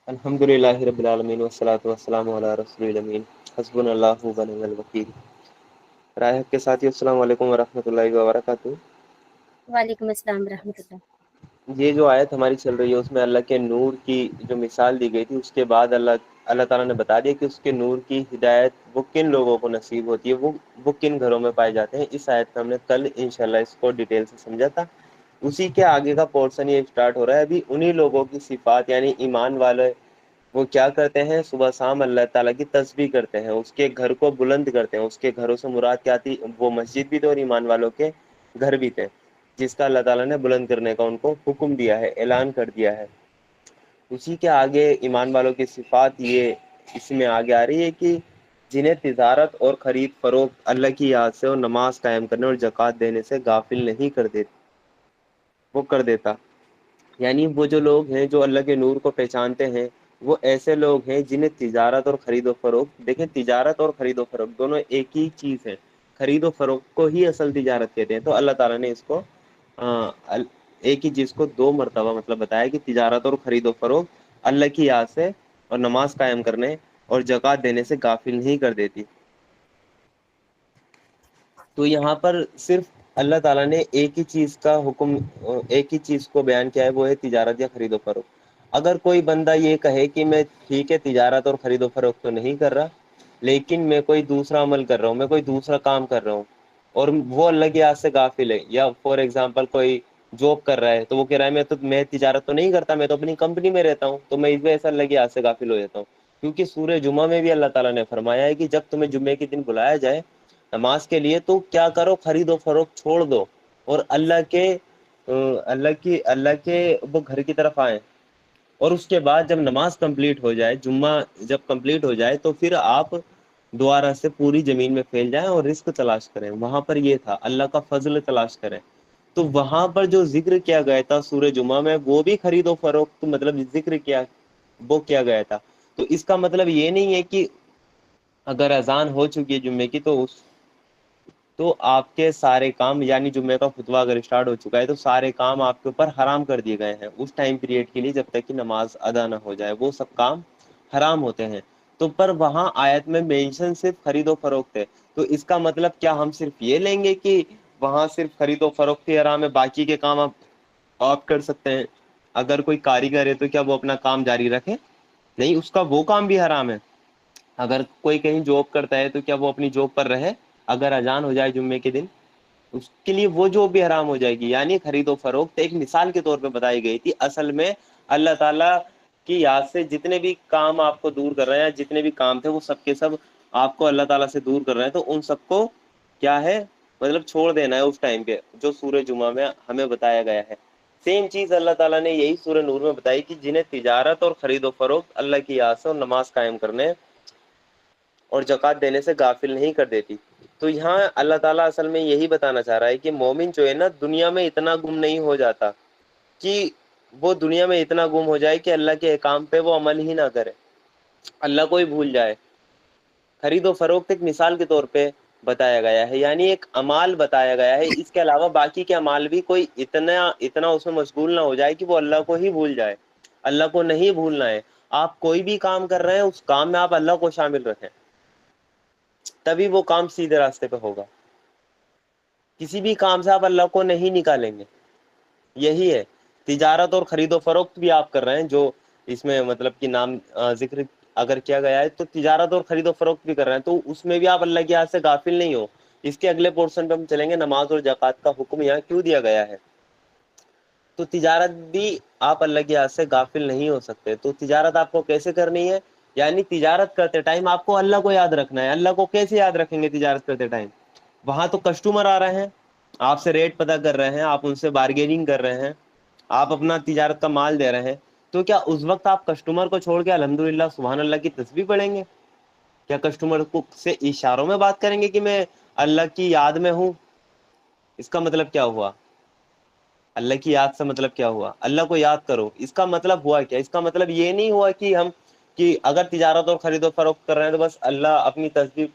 الحمد للہ رب العالمین والصلاة والسلام علی رسول الامین حسبنا اللہ ونعم الوکیل۔ رائے حق کے ساتھی السلام علیکم ورحمۃ اللہ وبرکاتہ۔ وعلیکم السلام ورحمۃ اللہ۔ یہ جو آیت ہماری چل رہی ہے اس میں اللہ کے نور کی جو مثال دی گئی تھی، اس کے بعد اللہ تعالیٰ نے بتا دیا کہ اس کے نور کی ہدایت وہ کن لوگوں کو نصیب ہوتی ہے، وہ کن گھروں میں پائے جاتے ہیں۔ اس آیت میں ہم نے کل انشاءاللہ اس کو ڈیٹیل سے سمجھا تھا۔ اسی کے آگے کا پورشن یہ اسٹارٹ ہو رہا ہے۔ ابھی انہی لوگوں کی صفات یعنی ایمان والے وہ کیا کرتے ہیں، صبح شام اللہ تعالیٰ کی تسبیح کرتے ہیں، اس کے گھر کو بلند کرتے ہیں۔ اس کے گھروں سے مراد کیا تھی، وہ مسجد بھی تھے اور ایمان والوں کے گھر بھی تھے، جس کا اللہ تعالیٰ نے بلند کرنے کا ان کو حکم دیا ہے، اعلان کر دیا ہے۔ اسی کے آگے ایمان والوں کی صفات یہ اس میں آگے آ رہی ہے کہ جنہیں تجارت اور خرید فروخت اللہ کی یاد سے اور نماز قائم کرنے اور زکوٰۃ دینے سے غافل نہیں کر دیتے، وہ کر دیتا۔ یعنی وہ جو لوگ ہیں جو اللہ کے نور کو پہچانتے ہیں، وہ ایسے لوگ ہیں جنہیں تجارت اور خرید و فروخت، دیکھیں تجارت اور خرید و فروخت دونوں ایک ہی چیز ہے، خرید و فروخت کو ہی اصل تجارت کہتے ہیں۔ تو اللہ تعالیٰ نے اس کو ایک ہی چیز کو دو مرتبہ مطلب بتایا کہ تجارت اور خرید و فروخت اللہ کی یاد سے اور نماز قائم کرنے اور زکوٰۃ دینے سے غافل نہیں کر دیتی۔ تو یہاں پر صرف اللہ تعالیٰ نے ایک ہی چیز کا حکم، ایک ہی چیز کو بیان کیا ہے، وہ ہے تجارت یا خرید و فروخت۔ اگر کوئی بندہ یہ کہے کہ میں ٹھیک ہے تجارت اور خرید و فروخت تو نہیں کر رہا، لیکن میں کوئی دوسرا عمل کر رہا ہوں، میں کوئی دوسرا کام کر رہا ہوں، اور وہ اللہ کی یاد سے غافل ہے، یا فار ایگزامپل کوئی جاب کر رہا ہے تو وہ کہہ رہا ہے میں تجارت تو نہیں کرتا، میں تو اپنی کمپنی میں رہتا ہوں، تو میں اس وجہ سے اللہ کی یاد سے غافل ہو جاتا ہوں۔ کیونکہ سورہ جمعہ میں بھی اللہ تعالیٰ نے فرمایا ہے کہ جب تمہیں جمعے کے دن بلایا جائے نماز کے لیے تو کیا کرو، خرید و فروخت چھوڑ دو اور اللہ کے وہ گھر کی طرف آئیں، اور اس کے بعد جب نماز کمپلیٹ ہو جائے، جمعہ جب کمپلیٹ ہو جائے، تو پھر آپ دوبارہ سے پوری زمین میں پھیل جائیں اور رزق تلاش کریں۔ وہاں پر یہ تھا اللہ کا فضل تلاش کریں۔ تو وہاں پر جو ذکر کیا گیا تھا سورہ جمعہ میں، وہ بھی خرید و فروخت مطلب ذکر کیا وہ کیا گیا تھا۔ تو اس کا مطلب یہ نہیں ہے کہ اگر اذان ہو چکی ہے جمعے کی تو آپ کے سارے کام، یعنی جمعے کا خطبہ اگر اسٹارٹ ہو چکا ہے تو سارے کام آپ کے اوپر حرام کر دیے گئے ہیں اس ٹائم پیریڈ کے لیے، جب تک کہ نماز ادا نہ ہو جائے، وہ سب کام حرام ہوتے ہیں۔ تو پر وہاں آیت میں مینشن صرف خرید و فروخت ہے۔ تو اس کا مطلب کیا ہم صرف یہ لیں گے کہ وہاں صرف خرید و فروخت ہی حرام ہے، باقی کے کام آپ کر سکتے ہیں؟ اگر کوئی کاریگر ہے تو کیا وہ اپنا کام جاری رکھے؟ نہیں، اس کا وہ کام بھی حرام ہے۔ اگر کوئی کہیں جاب کرتا ہے تو کیا وہ اپنی جاب پر رہے اگر اذان ہو جائے جمعے کے دن؟ اس کے لیے وہ جو بھی حرام ہو جائے گی۔ یعنی خرید و فروخت ایک مثال کے طور پہ بتائی گئی تھی، اصل میں اللہ تعالیٰ کی یاد سے جتنے بھی کام آپ کو دور کر رہے ہیں، جتنے بھی کام تھے وہ سب کے سب آپ کو اللہ تعالیٰ سے دور کر رہے ہیں، تو ان سب کو کیا ہے مطلب چھوڑ دینا ہے اس ٹائم پہ، جو سورہ جمعہ میں ہمیں بتایا گیا ہے۔ سیم چیز اللہ تعالیٰ نے یہی سورہ نور میں بتائی کہ جنہیں تجارت اور خرید و فروخت اللہ کی یاد سے اور نماز قائم کرنے اور زکوٰۃ دینے سے غافل نہیں کر دیتی۔ تو یہاں اللہ تعالیٰ اصل میں یہی بتانا چاہ رہا ہے کہ مومن جو ہے نا دنیا میں اتنا گم نہیں ہو جاتا کہ وہ دنیا میں اتنا گم ہو جائے کہ اللہ کے احکام پہ وہ عمل ہی نہ کرے، اللہ کو ہی بھول جائے۔ خرید و فروخت ایک مثال کے طور پہ بتایا گیا ہے، یعنی ایک امال بتایا گیا ہے، اس کے علاوہ باقی کے امال بھی کوئی اتنا اس میں مشغول نہ ہو جائے کہ وہ اللہ کو ہی بھول جائے۔ اللہ کو نہیں بھولنا ہے۔ آپ کوئی بھی کام کر رہے ہیں اس کام میں آپ اللہ کو شامل رکھیں، تبھی وہ کام سیدھے راستے پہ ہوگا۔ کسی بھی کام سے آپ اللہ کو نہیں نکالیں گے۔ یہی ہے تجارت اور خرید و فروخت بھی آپ کر رہے ہیں، جو اس میں مطلب کہ نام ذکر اگر کیا گیا ہے، تو تجارت اور خرید و فروخت بھی کر رہے ہیں، تو اس میں بھی آپ اللہ کی یاد سے غافل نہیں ہو۔ اس کے اگلے پورشن پہ ہم چلیں گے، نماز اور زکوٰۃ کا حکم یہاں کیوں دیا گیا ہے۔ تو تجارت بھی آپ اللہ کی یاد سے غافل نہیں ہو سکتے۔ تو تجارت آپ کو کیسے کرنی ہے، یعنی تجارت کرتے ٹائم آپ کو اللہ کو یاد رکھنا ہے۔ اللہ کو کیسے یاد رکھیں گے تجارت کرتے ٹائم؟ وہاں تو کسٹمر آ رہے ہیں، آپ سے ریٹ پتہ کر رہے ہیں، آپ ان سے بارگیننگ کر رہے ہیں، آپ اپنا تجارت کا مال دے رہے ہیں، تو کیا اس وقت آپ کسٹمر کو چھوڑ کے الحمدللہ سبحان اللہ کی تسبیح پڑھیں گے؟ کیا کسٹمر کو سے اشاروں میں بات کریں گے کہ میں اللہ کی یاد میں ہوں؟ اس کا مطلب کیا ہوا؟ اللہ کی یاد سے مطلب کیا ہوا؟ اللہ کو یاد کرو، اس کا مطلب ہوا کیا؟ اس کا مطلب یہ نہیں ہوا کہ ہم کہ اگر تجارت اور خرید و فروخت کر رہے ہیں تو بس اللہ اپنی تسبیح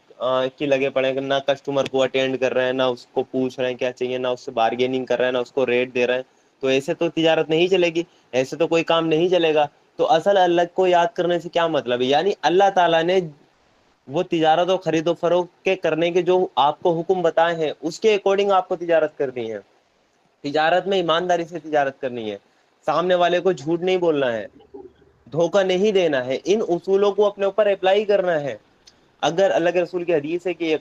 کی لگے پڑے ہیں، نہ کسٹمر کو اٹینڈ کر رہے ہیں، نہ اس کو پوچھ رہے ہیں کیا چاہیے، نہ اس سے بارگیننگ کر رہے ہیں، نہ اس کو ریٹ دے رہے ہیں، تو ایسے تو تجارت نہیں چلے گی، ایسے تو کوئی کام نہیں چلے گا۔ تو اصل اللہ کو یاد کرنے سے کیا مطلب ہے؟ یعنی اللہ تعالیٰ نے وہ تجارت اور خرید و فروخت کے کرنے کے جو آپ کو حکم بتائے ہیں اس کے اکارڈنگ آپ کو تجارت کرنی ہے. تجارت میں ایمانداری سے تجارت کرنی ہے, سامنے والے کو جھوٹ نہیں بولنا ہے, دھوکہ نہیں دینا ہے, ان اصولوں کو اپنے اوپر اپلائی کرنا ہے. اگر اللہ کے رسول کی حدیث ہے کہ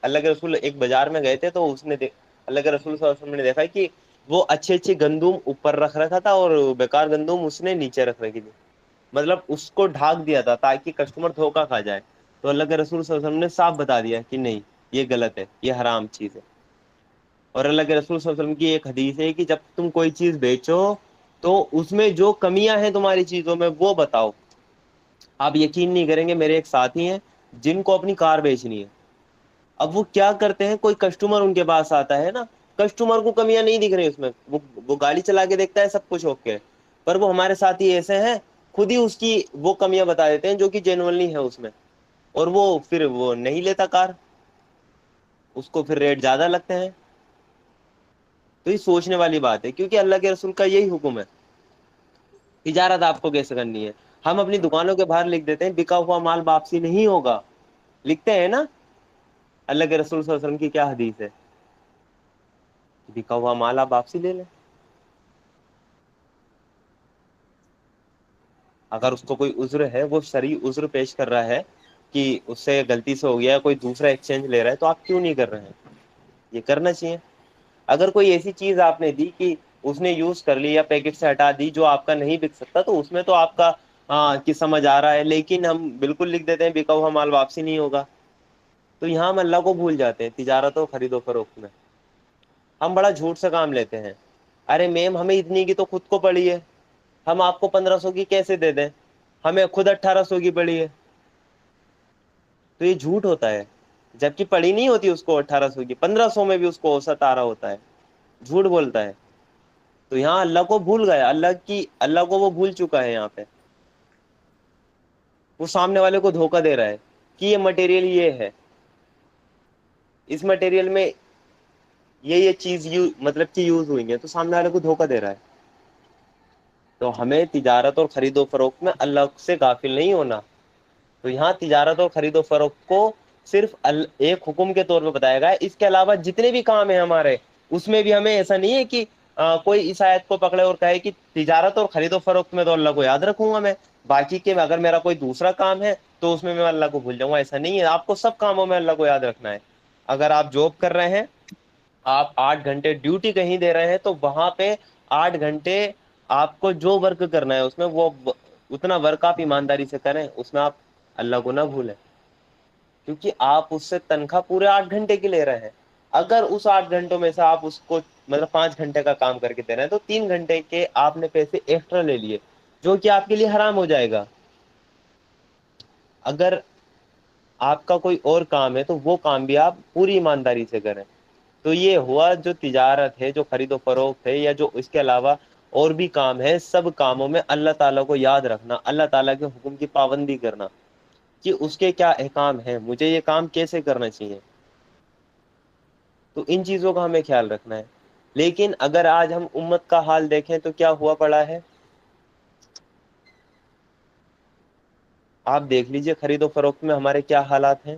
اللہ کے رسول ایک بازار میں گئے تھے, تو اس نے اللہ کے رسول صلی اللہ علیہ وسلم نے دیکھا کہ وہ اچھی اچھی گندم اوپر رکھ رکھا تھا اور بیکار گندم اس نے نیچے رکھ رکھی تھی, مطلب اس کو ڈھانک دیا تھا تاکہ کسٹمر دھوکہ کھا جائے. تو اللہ کے رسول صلی اللہ علیہ وسلم نے صاف بتا دیا کہ نہیں, یہ غلط ہے, یہ حرام چیز ہے. اور اللہ کے رسول صلی اللہ علیہ وسلم کی ایک حدیث ہے کہ جب تم کوئی چیز بیچو تو اس میں جو کمیاں ہیں تمہاری چیزوں میں وہ بتاؤ. آپ یقین نہیں کریں گے, میرے ایک ساتھی ہیں جن کو اپنی کار بیچنی ہے. اب وہ کیا کرتے ہیں, کوئی کسٹمر ان کے پاس آتا ہے نا, کسٹمر کو کمیاں نہیں دکھ رہی اس میں, وہ گاڑی چلا کے دیکھتا ہے سب کچھ اوکے, پر وہ ہمارے ساتھ ہی ایسے ہیں خود ہی اس کی وہ کمیاں بتا دیتے ہیں جو کہ جینوئنلی ہے اس میں, اور وہ پھر وہ نہیں لیتا کار, اس کو پھر ریٹ زیادہ لگتے ہیں. تو یہ سوچنے والی بات ہے, کیونکہ اللہ کے رسول کا یہی حکم ہے. تجارت آپ کو کیسے کرنی ہے؟ ہم اپنی دکانوں کے باہر لکھ دیتے ہیں بکا ہوا مال واپسی نہیں ہوگا, لکھتے ہیں نا. اللہ کے رسول صلی اللہ علیہ وسلم کی کیا حدیث ہے؟ بکا ہوا مال آپ واپسی لے لیں. اگر اس کو کوئی عذر ہے, وہ شرعی عذر پیش کر رہا ہے کہ اس سے غلطی سے ہو گیا, کوئی دوسرا ایکسچینج لے رہا ہے, تو آپ کیوں نہیں کر رہے ہیں؟ یہ کرنا چاہیے. اگر کوئی ایسی چیز آپ نے دی کہ اس نے یوز کر لی یا پیکٹ سے ہٹا دی جو آپ کا نہیں بک سکتا, تو اس میں تو آپ کا کہ سمجھ آ رہا ہے, لیکن ہم بالکل لکھ دیتے ہیں بکا ہوا مال واپسی نہیں ہوگا. تو یہاں ہم اللہ کو بھول جاتے ہیں تجارت و خرید و فروخت میں. ہم بڑا جھوٹ سے کام لیتے ہیں. ارے میم ہمیں اتنی کی تو خود کو پڑی ہے, ہم آپ کو 1500 کی کیسے دے دیں, ہمیں خود 1800 کی پڑی ہے. تو یہ جھوٹ ہوتا ہے, جبکہ پڑی نہیں ہوتی اس کو 1800 کی, 1500 میں بھی اس کو اوسط آ رہا ہوتا ہے, جھوٹ بولتا ہے. تو یہاں اللہ کو بھول گیا, اللہ کو وہ بھول چکا ہے. یہاں پہ وہ سامنے والے کو دھوکا دے رہا ہے کہ یہ مٹیریل یہ ہے, اس مٹیریل میں یہ چیز مطلب کہ یوز ہوئی ہے, تو سامنے والے کو دھوکا دے رہا ہے. تو ہمیں تجارت اور خرید و فروخت میں اللہ سے غافل نہیں ہونا. تو یہاں تجارت اور خرید و فروخت کو صرف ایک حکم کے طور پہ بتایا گیا ہے. اس کے علاوہ جتنے بھی کام ہیں ہمارے, اس میں بھی ہمیں ایسا نہیں ہے کہ کوئی اس آیت کو پکڑے اور کہے کہ تجارت اور خرید و فروخت میں تو اللہ کو یاد رکھوں گا میں, باقی کے اگر میرا کوئی دوسرا کام ہے تو اس میں اللہ کو بھول جاؤں گا. ایسا نہیں ہے, آپ کو سب کاموں میں اللہ کو یاد رکھنا ہے. اگر آپ جاب کر رہے ہیں, آپ 8 گھنٹے ڈیوٹی کہیں دے رہے ہیں, تو وہاں پہ 8 گھنٹے آپ کو جو ورک کرنا ہے اس میں وہ اتنا ورک آپ ایمانداری سے کریں, اس میں آپ اللہ کو نہ بھولیں, کیونکہ آپ اس سے تنخواہ پورے 8 گھنٹے کی لے رہے ہیں. اگر اس 8 گھنٹوں میں سے آپ اس کو مطلب 5 گھنٹے کا کام کر کے دے رہے ہیں, تو 3 گھنٹے کے آپ نے پیسے ایکسٹرا لے لیے, جو کہ آپ کے لیے حرام ہو جائے گا. اگر آپ کا کوئی اور کام ہے تو وہ کام بھی آپ پوری ایمانداری سے کریں. تو یہ ہوا جو تجارت ہے, جو خرید و فروخت ہے, یا جو اس کے علاوہ اور بھی کام ہے, سب کاموں میں اللہ تعالیٰ کو یاد رکھنا, اللہ تعالیٰ کے حکم کی پابندی کرنا کہ اس کے کیا احکام ہیں, مجھے یہ کام کیسے کرنا چاہیے. تو ان چیزوں کا ہمیں خیال رکھنا ہے. لیکن اگر آج ہم امت کا حال دیکھیں تو کیا ہوا پڑا ہے, آپ دیکھ لیجئے خرید و فروخت میں ہمارے کیا حالات ہیں.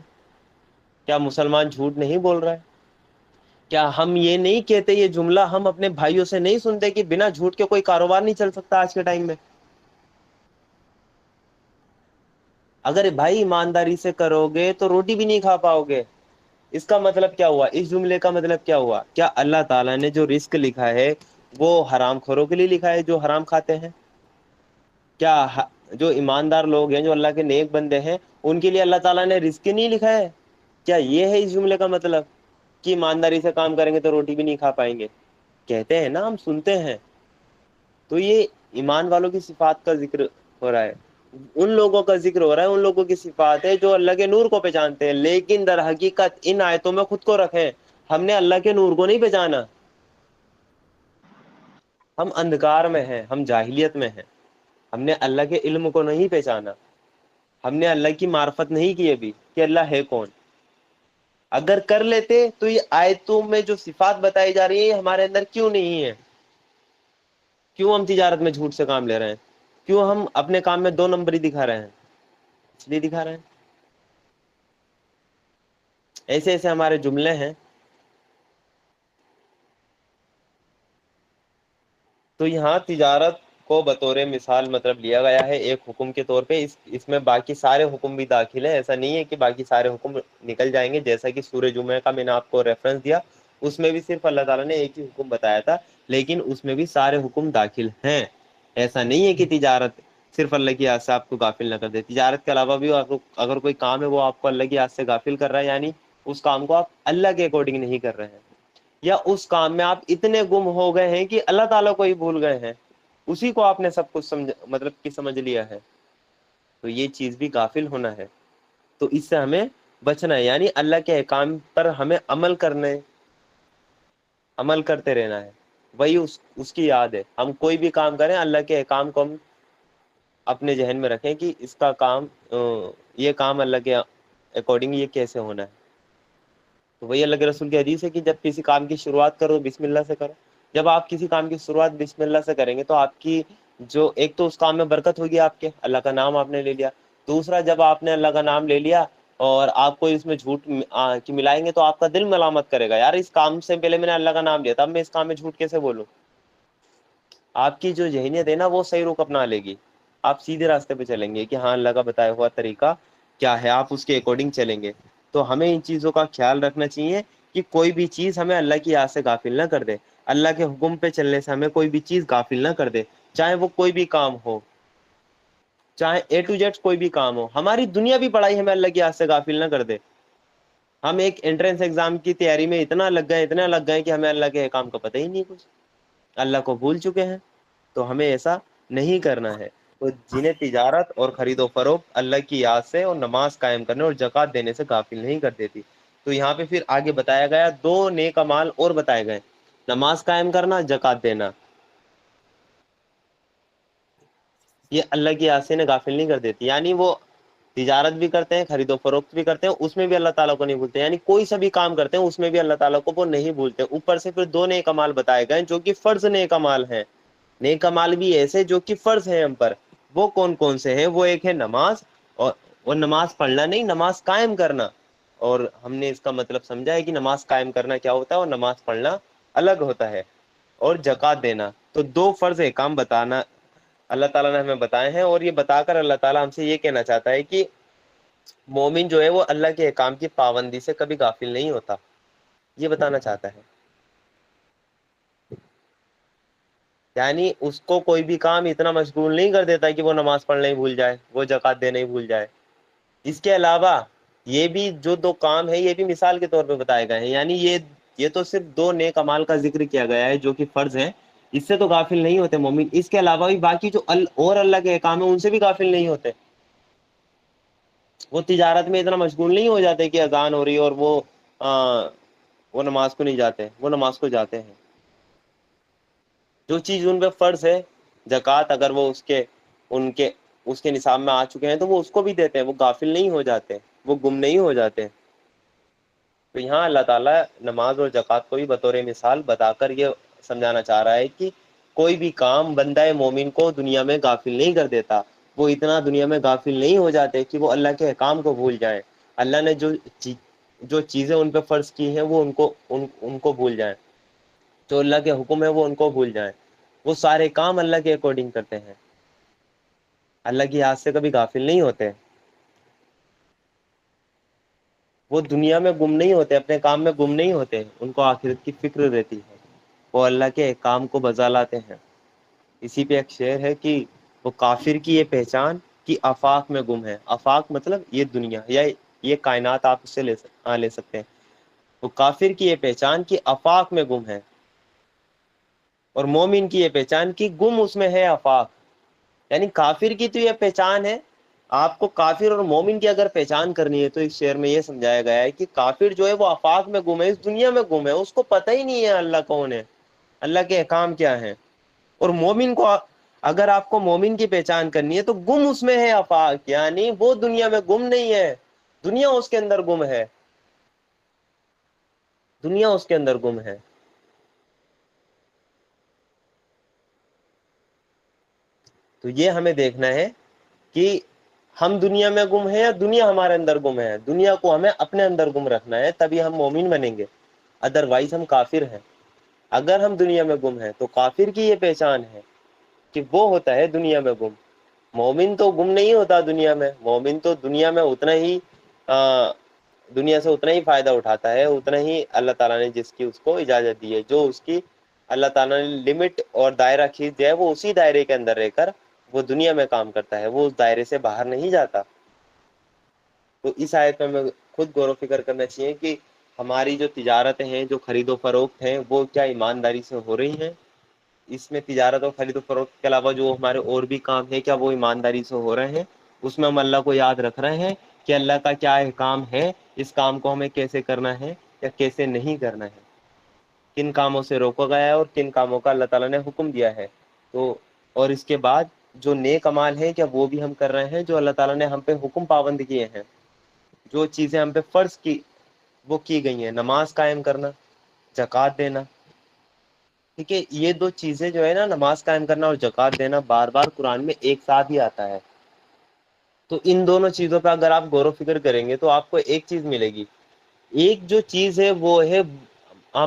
کیا مسلمان جھوٹ نہیں بول رہا ہے؟ کیا ہم یہ نہیں کہتے, یہ جملہ ہم اپنے بھائیوں سے نہیں سنتے کہ بنا جھوٹ کے کوئی کاروبار نہیں چل سکتا آج کے ٹائم میں؟ اگر بھائی ایمانداری سے کرو گے تو روٹی بھی نہیں کھا پاؤ گے. اس کا مطلب کیا ہوا, اس جملے کا مطلب کیا ہوا؟ کیا اللہ تعالیٰ نے جو رزق لکھا ہے وہ حرام خوروں کے لیے لکھا ہے جو حرام کھاتے ہیں؟ کیا جو ایماندار لوگ ہیں, جو اللہ کے نیک بندے ہیں, ان کے لیے اللہ تعالیٰ نے رزق نہیں لکھا ہے؟ کیا یہ ہے اس جملے کا مطلب کہ ایمانداری سے کام کریں گے تو روٹی بھی نہیں کھا پائیں گے؟ کہتے ہیں نا, ہم سنتے ہیں. تو یہ ایمان والوں کی صفات کا ذکر ہو رہا ہے, ان لوگوں کا ذکر ہو رہا ہے, ان لوگوں کی صفات ہے جو اللہ کے نور کو پہچانتے ہیں, لیکن در حقیقت ان آیتوں میں خود کو رکھیں, ہم نے اللہ کے نور کو نہیں پہچانا, ہم اندھکار میں ہیں, ہم جاہلیت میں ہیں, ہم نے اللہ کے علم کو نہیں پہچانا, ہم نے اللہ کی معرفت نہیں کی ابھی کہ اللہ ہے کون. اگر کر لیتے تو یہ آیتوں میں جو صفات بتائی جا رہی ہے ہمارے اندر کیوں نہیں ہے؟ کیوں ہم تجارت میں جھوٹ سے کام لے رہے ہیں؟ کیوں ہم اپنے کام میں 2 نمبر ہی دکھا رہے ہیں؟ اس لیے دکھا رہے ہیں. ایسے ایسے ہمارے جملے ہیں. تو یہاں تجارت کو بطور مثال مطلب لیا گیا ہے ایک حکم کے طور پہ. اس میں باقی سارے حکم بھی داخل ہیں. ایسا نہیں ہے کہ باقی سارے حکم نکل جائیں گے. جیسا کہ سورہ جمعہ کا میں نے آپ کو ریفرنس دیا, اس میں بھی صرف اللہ تعالیٰ نے ایک ہی حکم بتایا تھا, لیکن اس میں بھی سارے حکم داخل ہیں. ایسا نہیں ہے کہ تجارت صرف اللہ کی یاد سے آپ کو غافل نہ کر دے. تجارت کے علاوہ بھی اگر کوئی کام ہے وہ آپ کو اللہ کی یاد سے غافل کر رہا ہے, یعنی اس کام کو آپ اللہ کے اکارڈنگ نہیں کر رہے ہیں, یا اس کام میں آپ اتنے گم ہو گئے ہیں کہ اللہ تعالیٰ کو ہی بھول گئے ہیں, اسی کو آپ نے سب کچھ مطلب کہ سمجھ لیا ہے, تو یہ چیز بھی غافل ہونا ہے. تو اس سے ہمیں بچنا ہے, یعنی اللہ کے احکام پر ہمیں عمل کرتے رہنا ہے. وہی اس کی یاد ہے. ہم کوئی بھی کام کریں, اللہ کے احکام کو ہم اپنے ذہن میں رکھیں کہ اس کا کام, یہ کام اللہ کے اکارڈنگ یہ کیسے ہونا ہے. تو وہی اللہ کے رسول کی حدیث ہے کہ جب کسی کام کی شروعات کرو بسم اللہ سے کرو. جب آپ کسی کام کی شروعات بسم اللہ سے کریں گے تو آپ کی جو ایک تو اس کام میں برکت ہوگی, آپ کے اللہ کا نام آپ نے لے لیا. دوسرا, جب آپ نے اللہ کا نام لے لیا اور آپ کو اس میں جھوٹ کی ملائیں گے تو آپ کا دل ملامت کرے گا, یار اس کام سے پہلے میں نے اللہ کا نام لیا تھا, اب میں اس کام میں جھوٹ کیسے بولوں. آپ کی جو ذہنیت ہے نا وہ صحیح رخ اپنا لے گی. آپ سیدھے راستے پہ چلیں گے کہ ہاں اللہ کا بتایا ہوا طریقہ کیا ہے, آپ اس کے اکارڈنگ چلیں گے. تو ہمیں ان چیزوں کا خیال رکھنا چاہیے کہ کوئی بھی چیز ہمیں اللہ کی یاد سے غافل نہ کر دے. اللہ کے حکم پہ چلنے سے ہمیں کوئی بھی چیز غافل نہ کر دے, چاہے وہ کوئی بھی کام ہو, چاہے اے ٹو جیڈ کوئی بھی کام ہو. ہماری دنیا بھی پڑھائی ہمیں اللہ کی یاد سے غافل نہ کر دے. ہم ایک انٹرنس ایگزام کی تیاری میں اتنا لگ گئے کہ ہمیں اللہ کے احکام کا پتہ ہی نہیں کچھ, اللہ کو بھول چکے ہیں. تو ہمیں ایسا نہیں کرنا ہے. تو جنہیں تجارت اور خرید و فروخت اللہ کی یاد سے اور نماز قائم کرنے اور زکوٰۃ دینے سے غافل نہیں کر دیتی. تو یہاں پہ پھر آگے بتایا گیا 2 نیک اعمال اور بتائے گئے, نماز قائم کرنا, زکوٰۃ دینا. یہ اللہ کی یاد سے انہیں غافل نہیں کر دیتی, یعنی وہ تجارت بھی کرتے ہیں, خرید و فروخت بھی کرتے ہیں, اس میں بھی اللہ تعالیٰ کو نہیں بھولتے. یعنی کوئی سا بھی کام کرتے ہیں اس میں بھی اللہ تعالیٰ کو وہ نہیں بھولتے. اوپر سے پھر 2 نیک اعمال بتائے گئے جو کہ فرض نیک اعمال ہیں. نیک اعمال بھی ایسے جو کہ فرض ہیں ہم پر. وہ کون کون سے ہیں؟ وہ ایک ہے نماز, اور وہ نماز پڑھنا نہیں, نماز قائم کرنا. اور ہم نے اس کا مطلب سمجھا ہے کہ نماز قائم کرنا کیا ہوتا ہے اور نماز پڑھنا الگ ہوتا ہے. اور زکوٰۃ دینا. تو 2 فرض احکام بتانا اللہ تعالیٰ نے ہمیں بتائے ہیں, اور یہ بتا کر اللہ تعالیٰ ہم سے یہ کہنا چاہتا ہے کہ مومن جو ہے وہ اللہ کے احکام کی پابندی سے کبھی غافل نہیں ہوتا, یہ بتانا چاہتا ہے. یعنی اس کو کوئی بھی کام اتنا مشغول نہیں کر دیتا کہ وہ نماز پڑھنا ہی بھول جائے, وہ زکوٰۃ دینا ہی بھول جائے. اس کے علاوہ یہ بھی جو 2 کام ہے یہ بھی مثال کے طور پہ بتائے گئے ہیں. یعنی یہ تو صرف 2 نیک اعمال کا ذکر کیا گیا ہے جو کہ فرض ہیں, اس سے تو غافل نہیں ہوتے مومن. اس کے علاوہ بھی باقی جو اور اللہ کے احکام ہیں ان سے بھی غافل نہیں ہوتے. وہ تجارت میں اتنا مشغول نہیں ہو جاتے کہ اذان ہو رہی ہے اور وہ نماز کو نہیں جاتے, وہ نماز کو جاتے ہیں. جو چیز ان پہ فرض ہے, زکوٰۃ, اگر وہ اس کے نصاب میں آ چکے ہیں تو وہ اس کو بھی دیتے ہیں. وہ غافل نہیں ہو جاتے, وہ گم نہیں ہو جاتے. تو یہاں اللہ تعالیٰ نماز اور زکوٰۃ کو بھی بطور مثال بتا کر یہ سمجھانا چاہ رہا ہے کہ کوئی بھی کام بندہ مومن کو دنیا میں غافل نہیں کر دیتا. وہ اتنا دنیا میں غافل نہیں ہو جاتے کہ وہ اللہ کے احکام کو بھول جائیں. اللہ نے جو چیزیں ان پہ فرض کی ہیں وہ ان کو بھول جائیں. جو اللہ کے حکم ہے وہ ان کو بھول جائیں. وہ سارے کام اللہ کے اکارڈنگ کرتے ہیں, اللہ کی یاد سے کبھی غافل نہیں ہوتے. وہ دنیا میں گم نہیں ہوتے, اپنے کام میں گم نہیں ہوتے, ان کو آخرت کی فکر رہتی ہے. وہ اللہ کے احکام کو بجا لاتے ہیں. اسی پہ ایک شعر ہے کہ وہ کافر کی یہ پہچان کہ آفاق میں گم ہے. آفاق مطلب یہ دنیا یا یہ کائنات, آپ اس سے لے سکتے ہیں. وہ کافر کی یہ پہچان کہ آفاق میں گم ہے, اور مومن کی یہ پہچان کی گم اس میں ہے آفاق. یعنی کافر کی تو یہ پہچان ہے. آپ کو کافر اور مومن کی اگر پہچان کرنی ہے تو اس شعر میں یہ سمجھایا گیا ہے کہ کافر جو ہے وہ آفاق میں گم ہے, اس دنیا میں گم ہے, اس کو پتہ ہی نہیں ہے اللہ کون ہے, اللہ کے احکام کیا ہیں. اور مومن کو اگر آپ کو مومن کی پہچان کرنی ہے تو گم اس میں ہے آفاق, یعنی وہ دنیا میں گم نہیں ہے, دنیا اس کے اندر گم ہے, دنیا اس کے اندر گم ہے. تو یہ ہمیں دیکھنا ہے کہ ہم دنیا میں گم ہیں یا دنیا ہمارے اندر گم ہے. دنیا کو ہمیں اپنے اندر گم رکھنا ہے, تبھی ہم مومن بنیں گے, ادروائز ہم کافر ہیں. اگر ہم دنیا میں گم ہیں تو کافر کی یہ پہچان ہے کہ وہ ہوتا ہے دنیا میں گم. مومن تو گم نہیں ہوتا دنیا میں, مومن تو دنیا میں اتنا ہی دنیا سے اتنا ہی فائدہ اٹھاتا ہے, اتنا ہی اللہ تعالیٰ نے جس کی اس کو اجازت دی ہے, جو اس کی اللہ تعالیٰ نے لمٹ اور دائرہ کھینچ دیا ہے, وہ اسی دائرے کے اندر رہ کر وہ دنیا میں کام کرتا ہے, وہ اس دائرے سے باہر نہیں جاتا. تو اس آیت میں ہمیں خود غور و فکر کرنا چاہیے کہ ہماری جو تجارتیں ہیں, جو خرید و فروخت ہیں, وہ کیا ایمانداری سے ہو رہی ہیں. اس میں تجارت اور خرید و فروخت کے علاوہ جو ہمارے اور بھی کام ہیں, کیا وہ ایمانداری سے ہو رہے ہیں. اس میں ہم اللہ کو یاد رکھ رہے ہیں کہ اللہ کا کیا احکام ہے, اس کام کو ہمیں کیسے کرنا ہے یا کیسے نہیں کرنا ہے, کن کاموں سے روکا گیا ہے اور کن کاموں کا اللہ تعالیٰ نے حکم دیا ہے. تو اور اس کے بعد جو نیک اعمال ہے کیا وہ بھی ہم کر رہے ہیں, جو اللہ تعالیٰ نے ہم پہ حکم پابند کیے ہیں, جو چیزیں ہم پہ فرض کی وہ کی گئی ہیں, نماز قائم کرنا, زکوٰۃ دینا. ٹھیک ہے, یہ دو چیزیں جو ہے نا, نماز قائم کرنا اور زکوٰۃ دینا, بار بار قرآن میں ایک ساتھ ہی آتا ہے. تو ان دونوں چیزوں پہ اگر آپ غور و فکر کریں گے تو آپ کو ایک چیز ملے گی. ایک جو چیز ہے وہ ہے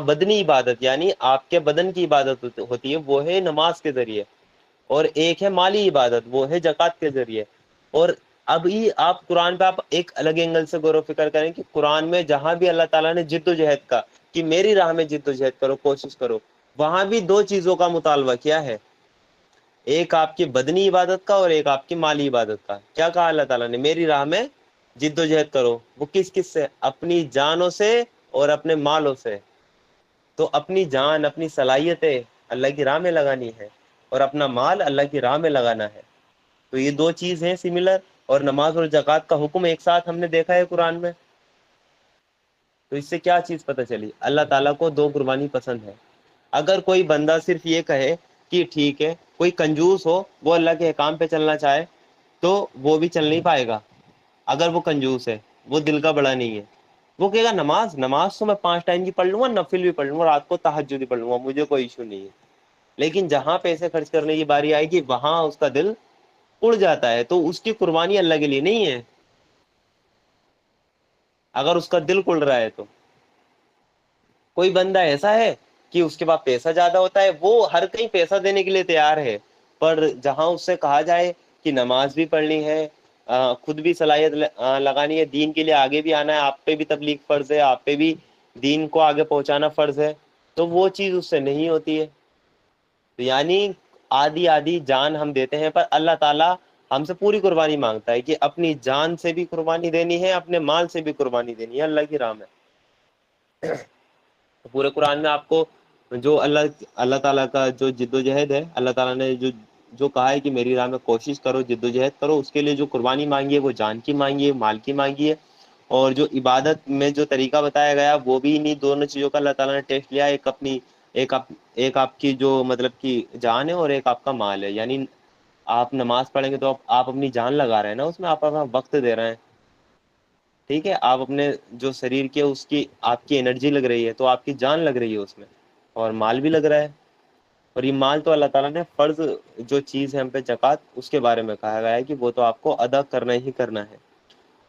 بدنی عبادت, یعنی آپ کے بدن کی عبادت ہوتی ہے, وہ ہے نماز کے ذریعے. اور ایک ہے مالی عبادت, وہ ہے زکوٰۃ کے ذریعے. اور ابھی آپ قرآن پہ آپ ایک الگ اینگل سے غور و فکر کریں کہ قرآن میں جہاں بھی اللہ تعالیٰ نے جد و جہد کا کہ میری راہ میں جد و جہد کرو, کوشش کرو, وہاں بھی دو چیزوں کا مطالبہ کیا ہے, ایک آپ کی بدنی عبادت کا اور ایک آپ کی مالی عبادت کا. کیا کہا اللہ تعالیٰ نے, میری راہ میں جد و جہد کرو. وہ کس کس سے, اپنی جانوں سے اور اپنے مالوں سے. تو اپنی جان, اپنی صلاحیتیں اللہ کی راہ میں لگانی ہے, اور اپنا مال اللہ کی راہ میں لگانا ہے. تو یہ دو چیز ہیں سملر, اور نماز اور زکوٰۃ کا حکم ایک ساتھ ہم نے دیکھا ہے قرآن میں. تو اس سے کیا چیز پتہ چلی, اللہ تعالیٰ کو دو قربانی پسند ہے. اگر کوئی بندہ صرف یہ کہے کہ ٹھیک ہے, کوئی کنجوس ہو, وہ اللہ کے احکام پہ چلنا چاہے تو وہ بھی چل نہیں پائے گا. اگر وہ کنجوس ہے, وہ دل کا بڑا نہیں ہے, وہ کہے گا نماز تو میں 5 ٹائم کی پڑھ لوں گا, نفل بھی پڑھ لوں گا, رات کو تہجد بھی پڑھ لوں گا, مجھے کوئی ایشو نہیں ہے. لیکن جہاں پیسے خرچ کرنے کی باری آئے گی, وہاں اس کا دل اڑ جاتا ہے. تو اس کی قربانی اللہ کے لیے نہیں ہے, اگر اس کا دل کڑ رہا ہے تو. کوئی بندہ ایسا ہے کہ اس کے پاس پیسہ زیادہ ہوتا ہے, وہ ہر کہیں پیسہ دینے کے لیے تیار ہے, پر جہاں اس سے کہا جائے کہ نماز بھی پڑھنی ہے, خود بھی صلاحیت لگانی ہے, دین کے لیے آگے بھی آنا ہے, آپ پہ بھی تبلیغ فرض ہے, آپ پہ بھی دین کو آگے پہنچانا فرض ہے, تو وہ چیز اس سے نہیں ہوتی ہے. یعنی آدھی آدھی جان ہم دیتے ہیں, پر اللہ تعالیٰ ہم سے پوری قربانی مانگتا ہے کہ اپنی جان سے بھی قربانی دینی ہے, اپنے مال سے بھی قربانی دینی ہے اللہ کی راہ میں. پورے قرآن میں آپ کو جو اللہ تعالیٰ کا جو جد و جہد ہے, اللہ تعالیٰ نے جو کہا ہے کہ میری راہ میں کوشش کرو, جد و جہد کرو, اس کے لیے جو قربانی مانگی ہے وہ جان کی مانگی ہے, مال کی مانگی ہے. اور جو عبادت میں جو طریقہ بتایا گیا, وہ بھی انہیں دونوں چیزوں کا اللہ تعالیٰ نے ٹیسٹ لیا. ایک آپ کی جو مطلب کی جان ہے, اور ایک آپ کا مال ہے. یعنی آپ نماز پڑھیں گے تو آپ اپنی جان لگا رہے ہیں نا اس میں, آپ اپنا وقت دے رہے ہیں. ٹھیک ہے, آپ اپنے جو شریر کے اس کی آپ کی انرجی لگ رہی ہے, تو آپ کی جان لگ رہی ہے اس میں, اور مال بھی لگ رہا ہے. اور یہ مال تو اللہ تعالیٰ نے فرض جو چیز ہے ہم پہ زکوٰۃ, اس کے بارے میں کہا گیا ہے کہ وہ تو آپ کو ادا کرنا ہی کرنا ہے.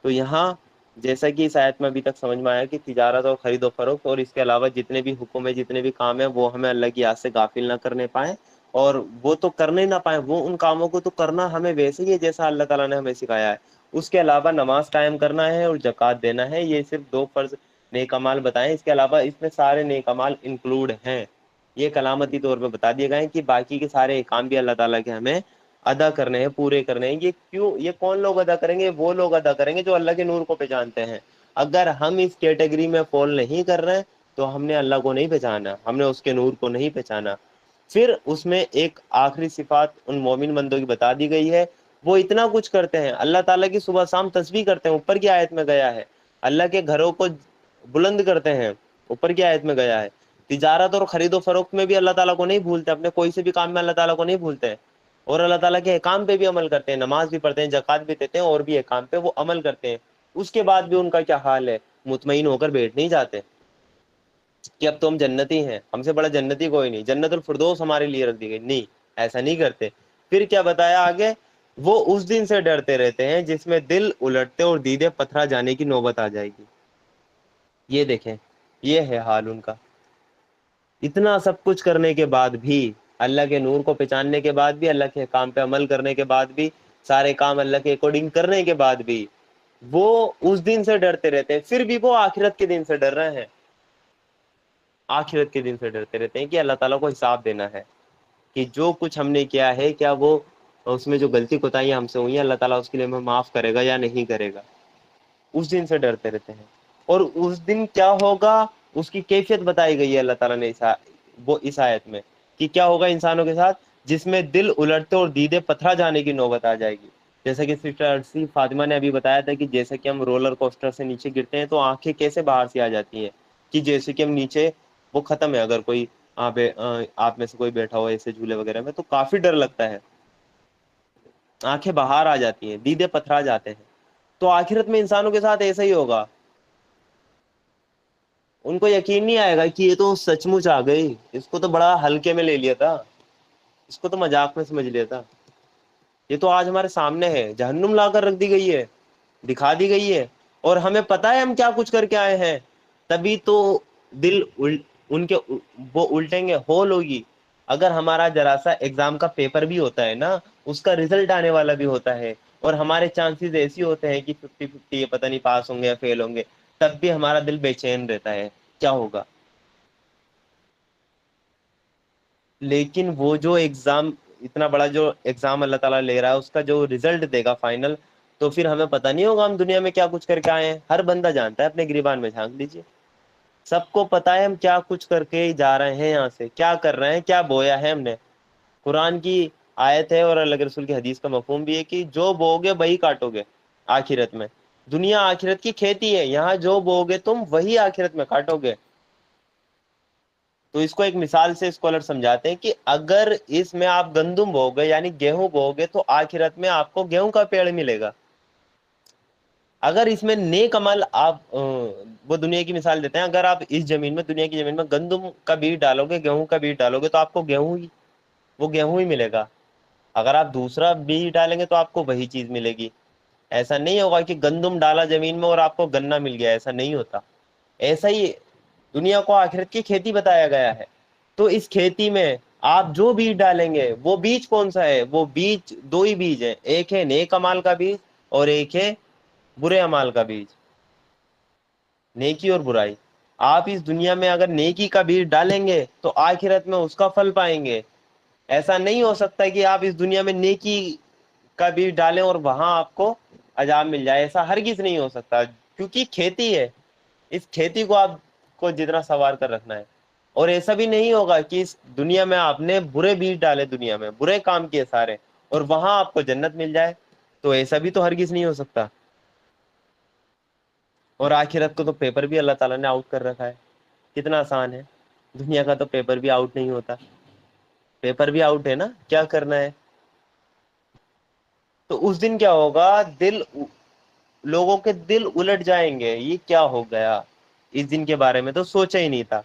تو یہاں جیسا کہ اس آیت میں ابھی تک سمجھ میں آیا کہ تجارت اور خرید و فروخت اور اس کے علاوہ جتنے بھی حکم ہے, جتنے بھی کام ہیں, وہ ہمیں اللہ کی یاد سے غافل نہ کرنے پائیں, اور وہ تو کرنے نہ پائیں, وہ ان کاموں کو تو کرنا ہمیں ویسے ہی ہے جیسا اللہ تعالیٰ نے ہمیں سکھایا ہے. اس کے علاوہ نماز قائم کرنا ہے اور زکوٰۃ دینا ہے, یہ صرف 2 فرض نیک اعمال بتائیں. اس کے علاوہ اس میں سارے نیک اعمال انکلوڈ ہیں, یہ علامتی طور پہ بتا دیے گئے ہیں کہ باقی کے سارے کام بھی اللہ تعالیٰ کے ہمیں ادا کرنے ہیں, پورے کرنے ہیں. یہ کون لوگ ادا کریں گے, وہ لوگ ادا کریں گے جو اللہ کے نور کو پہچانتے ہیں. اگر ہم اس کیٹیگری میں فال نہیں کر رہے ہیں تو ہم نے اللہ کو نہیں پہچانا, ہم نے اس کے نور کو نہیں پہچانا. پھر اس میں ایک آخری صفات ان مومن بندوں کی بتا دی گئی ہے, وہ اتنا کچھ کرتے ہیں, اللہ تعالیٰ کی صبح شام تسبیح کرتے ہیں, اوپر کی آیت میں گیا ہے. اللہ کے گھروں کو بلند کرتے ہیں, اوپر کی آیت میں گیا ہے. تجارت اور خرید و فروخت میں بھی اللہ تعالیٰ کو نہیں بھولتے, اپنے کوئی سے بھی کام میں اللہ تعالیٰ کو نہیں بھولتے, اور اللہ تعالیٰ کے احکام پہ بھی عمل کرتے ہیں, نماز بھی پڑھتے ہیں, زکوٰۃ بھی دیتے ہیں, اور بھی احکام پہ وہ عمل کرتے ہیں. اس کے بعد بھی ان کا کیا حال ہے, مطمئن ہو کر بیٹھ نہیں جاتے کہ اب تو ہم جنتی ہیں, ہم سے بڑا جنتی کوئی نہیں, جنت الفردوس ہمارے لیے رکھ دی گئی, نہیں, ایسا نہیں کرتے. پھر کیا بتایا آگے؟ وہ اس دن سے ڈرتے رہتے ہیں جس میں دل الٹتے اور دیدے پتھرا جانے کی نوبت آ جائے گی. یہ دیکھیں، یہ ہے حال ان کا. اتنا سب کچھ کرنے کے بعد بھی، اللہ کے نور کو پہچاننے کے بعد بھی، اللہ کے کام پہ عمل کرنے کے بعد بھی، سارے کام اللہ کے اکارڈنگ کرنے کے بعد بھی، وہ اس دن سے ڈرتے رہتے ہیں. پھر بھی وہ آخرت کے دن سے ڈر رہے ہیں. آخرت کے دن سے ڈرتے رہتے ہیں کہ اللہ تعالیٰ کو حساب دینا ہے کہ جو کچھ ہم نے کیا ہے، کیا وہ اس میں جو غلطی کوتاہیاں ہم سے ہوئی ہیں اللہ تعالیٰ اس کے لیے ہمیں معاف کرے گا یا نہیں کرے گا. اس دن سے ڈرتے رہتے ہیں. اور اس دن کیا ہوگا اس کی کیفیت بتائی گئی ہے اللہ تعالیٰ نے وہ اس آیت میں، کہ کیا ہوگا انسانوں کے ساتھ جس میں دل الٹتے اور دیدے پتھرا جانے کی نوبت آ جائے گی. جیسا کہ سسٹر ارسی فاطمہ نے ابھی بتایا تھا کہ جیسے کہ ہم رولر کوسٹر سے نیچے گرتے ہیں تو آنکھیں کیسے باہر سے آ جاتی ہیں، کہ جیسے کہ ہم نیچے وہ ختم ہے. اگر کوئی آپ میں سے کوئی بیٹھا ہو ایسے جھولے وغیرہ میں تو کافی ڈر لگتا ہے، آنکھیں باہر آ جاتی ہیں، دیدے پتھرا جاتے ہیں. تو آخرت میں انسانوں کے ساتھ ایسا ہی ہوگا. ان کو یقین نہیں آئے گا کہ یہ تو سچ مچ آ گئی، اس کو تو بڑا ہلکے میں لے لیا تھا، اس کو تو مذاق میں سمجھ لیا تھا. یہ تو آج ہمارے سامنے ہے، جہنم لا کر رکھ دی گئی ہے، دکھا دی گئی ہے، اور ہمیں پتہ ہے ہم کیا کچھ کر کے آئے ہیں. تبھی تو دل ان کے وہ الٹیں گے، ہول ہوگی. اگر ہمارا ذرا سا ایگزام کا پیپر بھی ہوتا ہے نا، اس کا رزلٹ آنے والا بھی ہوتا ہے، اور ہمارے چانسز ایسے ہوتے ہیں کہ 50-50 یہ پتہ نہیں پاس ہوں گے یا فیل ہوں گے، تب بھی ہمارا دل بے چین رہتا ہے کیا ہوگا. لیکن وہ جو ایگزام، اتنا بڑا جو ایگزام اللہ تعالیٰ لے رہا ہے، اس کا جو رزلٹ دے گا فائنل، تو پھر ہمیں پتہ نہیں ہوگا ہم دنیا میں کیا کچھ کر کے آئے ہیں. ہر بندہ جانتا ہے، اپنے گریبان میں جھانک لیجیے، سب کو پتہ ہے ہم کیا کچھ کر کے جا رہے ہیں، یہاں سے کیا کر رہے ہیں، کیا بویا ہے ہم نے. قرآن کی آیت ہے اور اللہ کے رسول کی حدیث کا مفہوم بھی ہے کہ جو بوگے وہی کاٹو گے. آخرت میں دنیا آخرت کی کھیتی ہے، یہاں جو بوگے تم وہی آخرت میں کاٹو گے. تو اس کو ایک مثال سے اسکالر سمجھاتے ہیں کہ اگر اس میں آپ گندم بو گے یعنی گیہوں بو گے تو آخرت میں آپ کو گیہوں کا پیڑ ملے گا. اگر اس میں نیک عمل آپ وہ دنیا کی مثال دیتے ہیں، اگر آپ اس زمین میں، دنیا کی زمین میں گندم کا بیج ڈالو گے، گیہوں کا بیج ڈالو گے تو آپ کو گیہوں ہی ملے گا. اگر آپ دوسرا بیج ڈالیں گے تو آپ کو وہی چیز ملے گی. ایسا نہیں ہوگا کہ گندم ڈالا زمین میں اور آپ کو گنا مل گیا، ایسا نہیں ہوتا. ایسا ہی دنیا کو آخرت کی کھیتی بتایا گیا ہے. تو اس کھیتی میں آپ جو بیج ڈالیں گے، وہ بیج کون سا ہے؟ وہ بیج دو ہی بیج ہے، ایک ہے نیک امال کا بیج اور ایک ہے برے امال کا بیج، نیکی اور برائی. آپ اس دنیا میں اگر نیکی کا بیج ڈالیں گے تو آخرت میں اس کا پھل پائیں گے. ایسا نہیں ہو سکتا کہ آپ اس دنیا میں نیکی کا بیج ڈالیں اور وہاں آپ کو عذاب مل جائے، ایسا ہرگز نہیں ہو سکتا. کیونکہ کھیتی ہے، اس کھیتی کو آپ کو جتنا سنوار کر رکھنا ہے. اور ایسا بھی نہیں ہوگا کہ اس دنیا میں آپ نے برے بیج ڈالے، دنیا میں برے کام کیے سارے، اور وہاں آپ کو جنت مل جائے. تو ایسا بھی تو ہرگز نہیں ہو سکتا. اور آخرت کو تو پیپر بھی اللہ تعالیٰ نے آؤٹ کر رکھا ہے. کتنا آسان ہے. دنیا کا تو پیپر بھی آؤٹ نہیں ہوتا. پیپر بھی آؤٹ ہے نا، کیا کرنا ہے. تو اس دن کیا ہوگا، لوگوں کے دل الٹ جائیں گے. یہ کیا ہو گیا، اس دن کے بارے میں تو سوچا ہی نہیں تھا.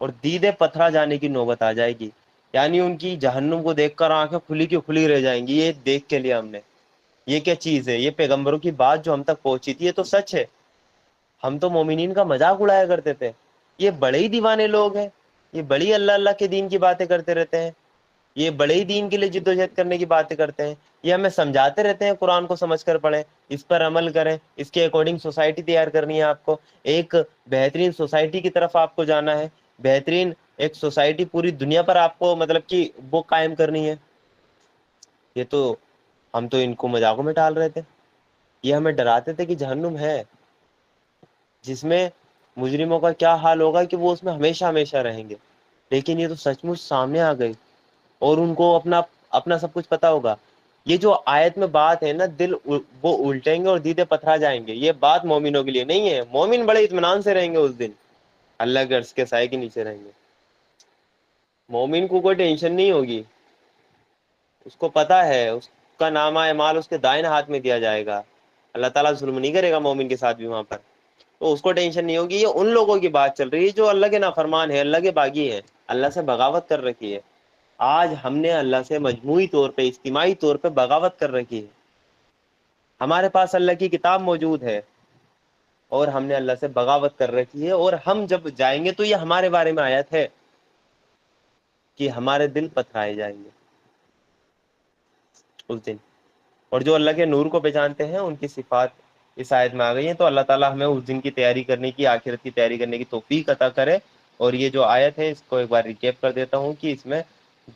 اور دیدے پتھرا جانے کی نوبت آ جائے گی، یعنی ان کی جہنم کو دیکھ کر آنکھیں کھلی کی کھلی رہ جائیں گی. یہ دیکھ کے لیا ہم نے، یہ کیا چیز ہے. یہ پیغمبروں کی بات جو ہم تک پہنچی تھی یہ تو سچ ہے. ہم تو مومنین کا مذاق اڑایا کرتے تھے، یہ بڑے ہی دیوانے لوگ ہیں، یہ بڑی اللہ اللہ کے دین کی باتیں کرتے رہتے ہیں، یہ بڑے ہی دین کے لیے جدوجہد کرنے کی باتیں کرتے ہیں. یہ ہمیں سمجھاتے رہتے ہیں قرآن کو سمجھ کر پڑھیں، اس پر عمل کریں، اس کے اکارڈنگ سوسائٹی تیار کرنی ہے. آپ کو ایک بہترین سوسائٹی کی طرف آپ کو جانا ہے، بہترین ایک سوسائٹی پوری دنیا پر آپ کو مطلب کہ وہ قائم کرنی ہے. یہ تو ہم تو ان کو مذاقوں میں ٹال رہے تھے. یہ ہمیں ڈراتے تھے کہ جہنم ہے جس میں مجرموں کا کیا حال ہوگا کہ وہ اس میں ہمیشہ ہمیشہ رہیں گے. لیکن یہ تو سچ مچ سامنے آ گئی، اور ان کو اپنا سب کچھ پتا ہوگا. یہ جو آیت میں بات ہے نا، دل وہ الٹیں گے اور دیدے پتھرا جائیں گے، یہ بات مومنوں کے لیے نہیں ہے. مومن بڑے اطمینان سے رہیں گے اس دن، اللہ کے عرش کے سائے کے نیچے رہیں گے. مومن کو کوئی ٹینشن نہیں ہوگی. اس کو پتا ہے اس کا نامہ اعمال اس کے دائیں ہاتھ میں دیا جائے گا. اللہ تعالیٰ ظلم نہیں کرے گا مومن کے ساتھ بھی وہاں پر، تو اس کو ٹینشن نہیں ہوگی. یہ ان لوگوں کی بات چل رہی ہے جو اللہ کے نافرمان ہے، اللہ کے باغی ہیں، اللہ سے بغاوت کر رکھی ہے. آج ہم نے اللہ سے مجموعی طور پہ اجتماعی طور پہ بغاوت کر رکھی ہے. ہمارے پاس اللہ کی کتاب موجود ہے اور ہم نے اللہ سے بغاوت کر رکھی ہے, اور ہم جب جائیں گے تو یہ ہمارے بارے میں آیت ہے کہ ہمارے دل پتھرائے جائیں گے اس دن. اور جو اللہ کے نور کو پہچانتے ہیں ان کی صفات اس آیت میں آ گئی ہیں. تو اللہ تعالی ہمیں اس دن کی تیاری کرنے کی, آخرت کی تیاری کرنے کی توفیق عطا کرے. اور یہ جو آیت ہے اس کو ایک بار ریکیپ کر دیتا ہوں کہ اس میں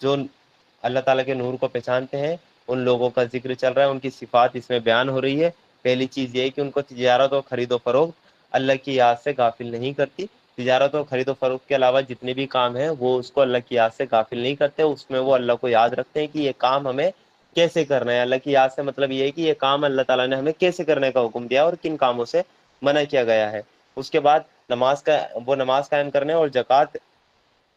جو اللہ تعالیٰ کے نور کو پہچانتے ہیں ان لوگوں کا ذکر چل رہا ہے, ان کی صفات اس میں بیان ہو رہی ہے. پہلی چیز یہ ہے کہ ان کو تجارت اور خرید و فروخت اللہ کی یاد سے غافل نہیں کرتی. تجارت اور خرید و فروخت کے علاوہ جتنے بھی کام ہیں وہ اس کو اللہ کی یاد سے غافل نہیں کرتے, اس میں وہ اللہ کو یاد رکھتے ہیں کہ یہ کام ہمیں کیسے کرنا ہے. اللہ کی یاد سے مطلب یہ ہے کہ یہ کام اللہ تعالیٰ نے ہمیں کیسے کرنے کا حکم دیا اور کن کاموں سے منع کیا گیا ہے. اس کے بعد نماز قائم کرنے اور زکوٰۃ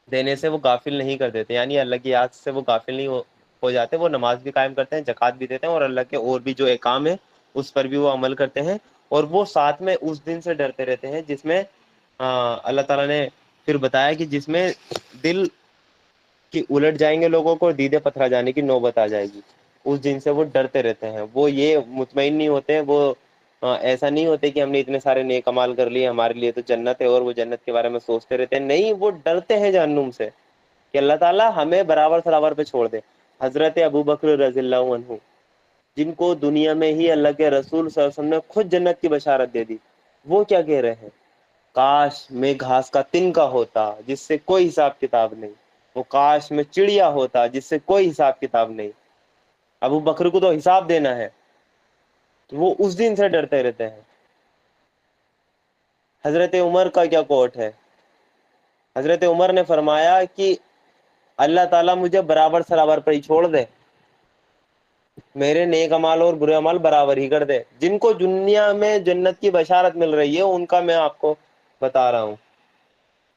دینے سے وہ غافل نہیں کر دیتے, یعنی اللہ کی یاد سے وہ غافل نہیں ہو جاتے. وہ نماز بھی قائم کرتے ہیں, زکوٰۃ بھی دیتے ہیں, اور اللہ کے اور بھی جو احکام ہے اس پر بھی وہ عمل کرتے ہیں. اور وہ ساتھ میں اس دن سے ڈرتے رہتے ہیں جس میں اللہ تعالیٰ نے پھر بتایا کہ جس میں دل کہ الٹ جائیں گے لوگوں کو, دیدے پتھرا جانے کی نوبت آ جائے گی. اس دن سے وہ ڈرتے رہتے ہیں, وہ یہ مطمئن نہیں ہوتے ہیں, وہ ایسا نہیں ہوتے کہ ہم نے اتنے سارے نیک امال کر لیے ہمارے لیے تو جنت ہے, اور وہ جنت کے بارے میں سوچتے رہتے ہیں. نہیں, وہ ڈرتے ہیں جہنم سے کہ اللہ تعالیٰ ہمیں برابر سرابر پہ چھوڑ دے. حضرت ابو بکر رضی اللہ عنہ جن کو دنیا میں ہی اللہ کے رسول صلی اللہ علیہ وسلم نے خود جنت کی بشارت دے دی, وہ کیا کہہ رہے ہیں, کاش میں گھاس کا تنکا ہوتا جس سے کوئی حساب کتاب نہیں, وہ کاش میں چڑیا ہوتا جس سے کوئی حساب کتاب نہیں. ابو بکر کو تو حساب دینا ہے, تو وہ اس دن سے ڈرتے رہتے ہیں. حضرت عمر کا کیا کوٹ ہے, حضرت عمر نے فرمایا کہ اللہ تعالیٰ مجھے برابر سرابر پر ہی چھوڑ دے, میرے نیک امال اور برے امال برابر ہی کر دے. جن کو دنیا میں جنت کی بشارت مل رہی ہے ان کا میں آپ کو بتا رہا ہوں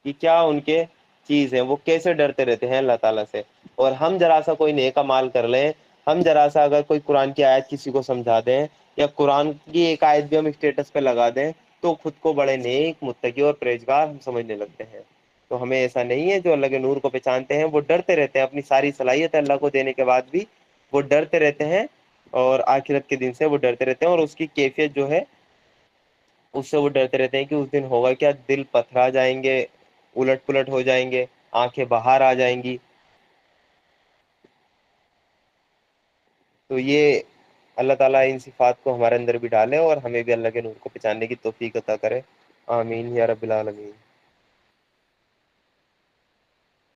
کہ کیا ان کے چیز ہے, وہ کیسے ڈرتے رہتے ہیں اللہ تعالیٰ سے. اور ہم ذرا سا کوئی نیک امال کر لیں, ہم ذرا سا اگر کوئی قرآن کی آیت کسی کو سمجھا دیں یا قرآن کی ایک آیت بھی ہم اسٹیٹس پہ لگا دیں تو خود کو بڑے نیک, متقی اور پرہیزگار ہم سمجھنے لگتے ہیں. تو ہمیں ایسا نہیں ہے, جو اللہ کے نور کو پہچانتے ہیں وہ ڈرتے رہتے ہیں, اپنی ساری صلاحیت اللہ کو دینے کے بعد بھی وہ ڈرتے رہتے ہیں, اور آخرت کے دن سے وہ ڈرتے رہتے ہیں. اور اس کی کیفیت جو ہے اس سے وہ ڈرتے رہتے ہیں کہ اس دن ہوگا کیا, دل پتھرا جائیں گے, الٹ پلٹ ہو جائیں گے, آنکھیں باہر آ جائیں گی. تو یہ اللہ تعالیٰ ان صفات کو ہمارے اندر بھی ڈالے اور ہمیں بھی اللہ کے نور کو پہچاننے کی توفیق عطا کرے. آمین یا رب العالمین.